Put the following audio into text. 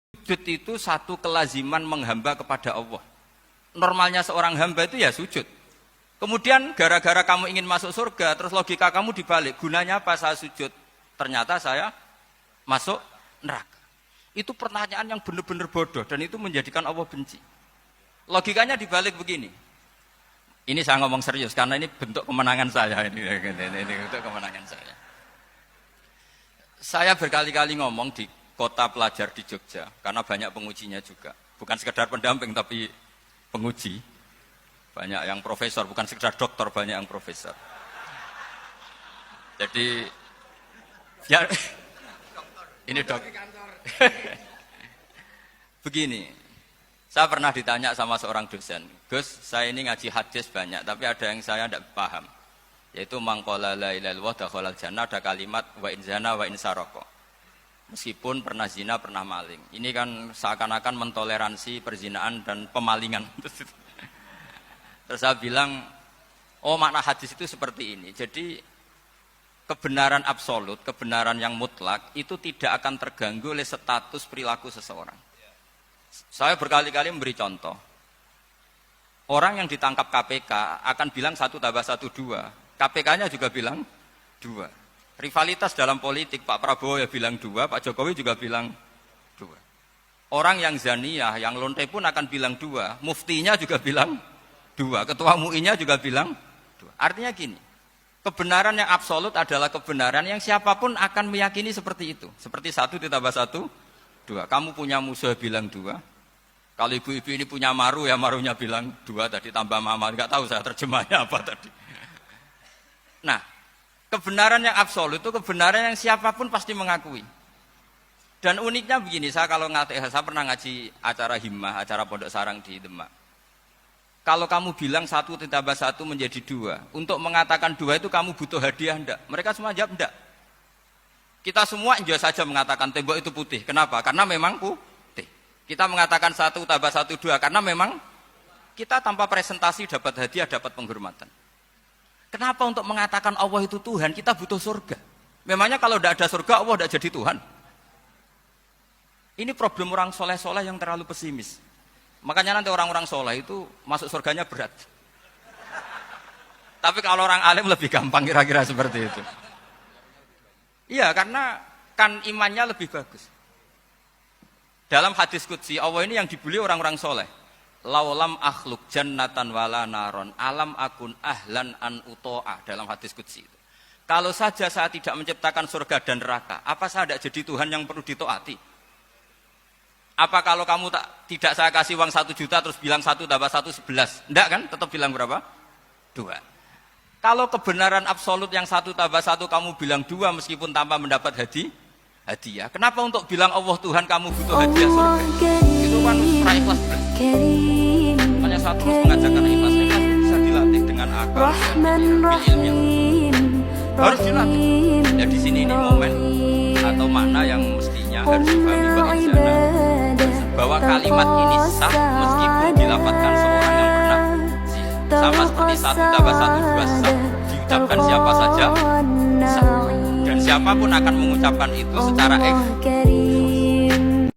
Sujud itu satu kelaziman menghamba kepada Allah. Normalnya seorang hamba itu ya sujud. Kemudian gara-gara kamu ingin masuk surga, terus logika kamu dibalik. Gunanya apa saya sujud? Ternyata saya masuk neraka. Itu pertanyaan yang benar-benar bodoh dan itu menjadikan Allah benci. Logikanya dibalik begini. Ini saya ngomong serius karena ini bentuk kemenangan saya. Ini bentuk kemenangan saya. Saya berkali-kali ngomong di kota pelajar di Jogja, karena banyak pengujinya juga. Bukan sekedar pendamping, tapi penguji. Banyak yang profesor, bukan sekedar dokter, banyak yang profesor. Jadi, ya, ini dok. Begini, saya pernah ditanya sama seorang dosen, Gus, saya ini ngaji hadis banyak, tapi ada yang saya tidak paham. Yaitu mangkola la ilaha illallah dakhalal jannah, ada kalimat wa in zana wa in saroko. Meskipun pernah zina, pernah maling. Ini kan seakan-akan mentoleransi perzinaan dan pemalingan. Terus saya bilang, oh makna hadis itu seperti ini. Jadi kebenaran absolut, kebenaran yang mutlak itu tidak akan terganggu oleh status perilaku seseorang. Saya berkali-kali memberi contoh. Orang yang ditangkap KPK akan bilang 1 tambah 1 2. KPK-nya juga bilang 2. Rivalitas dalam politik, Pak Prabowo ya bilang 2, Pak Jokowi juga bilang 2. Orang yang zaniyah, yang lonte pun akan bilang 2, muftinya juga bilang 2, ketua MUI-nya juga bilang 2. Artinya gini, kebenaran yang absolut adalah kebenaran yang siapapun akan meyakini seperti itu. Seperti 1 ditambah 1, 2. Kamu punya musuh bilang 2. Kalau ibu-ibu ini punya maru, ya marunya bilang 2 tadi tambah mama. Enggak tahu saya terjemahnya apa tadi. Nah, kebenaran yang absolut itu kebenaran yang siapapun pasti mengakui. Dan uniknya begini, saya pernah ngaji acara himmah, acara pondok sarang di Demak. Kalau kamu bilang 1 ditambah 1 menjadi 2, untuk mengatakan 2 itu kamu butuh hadiah enggak? Mereka semua jawab enggak. Kita semua enjoy saja mengatakan tembok itu putih. Kenapa? Karena memang putih. Kita mengatakan 1 tambah 1 2 karena memang kita tanpa presentasi dapat hadiah, dapat penghormatan. Kenapa untuk mengatakan Allah itu Tuhan, kita butuh surga? Memangnya kalau tidak ada surga, Allah tidak jadi Tuhan? Ini problem orang soleh-soleh yang terlalu pesimis. Makanya nanti orang-orang soleh itu masuk surganya berat. Tapi kalau orang alim lebih gampang kira-kira seperti itu. Iya, karena kan imannya lebih bagus. Dalam hadis qudsi, Allah ini yang dibuli orang-orang soleh. Laulam akhluk jannatan wala naron alam akun ahlan an uto'ah, dalam hadis qudsi itu. Kalau saja saya tidak menciptakan surga dan neraka, apa saya tidak jadi Tuhan yang perlu ditaati? Apa kalau kamu tidak saya kasih uang 1 juta terus bilang 1 tambah 1 11? Enggak kan? Tetap bilang berapa? 2. Kalau kebenaran absolut yang 1 tambah 1 kamu bilang 2 meskipun tanpa mendapat hadiah. Kenapa untuk bilang Allah Tuhan kamu butuh hadiah surga? Itu kan ikhlas. Makanya saya terus mengajarkan ikhlas bisa dilatih dengan akal dan ilmiah. Harus dilatih. Ya di sini ini momen atau makna yang mestinya harus dipahami bahwa kalimat ini sah meskipun dilafadzkan seorang yang pernah sama seperti 1 tambah 1 2 sah diucapkan siapa saja sah. Dan siapapun akan mengucapkan itu secara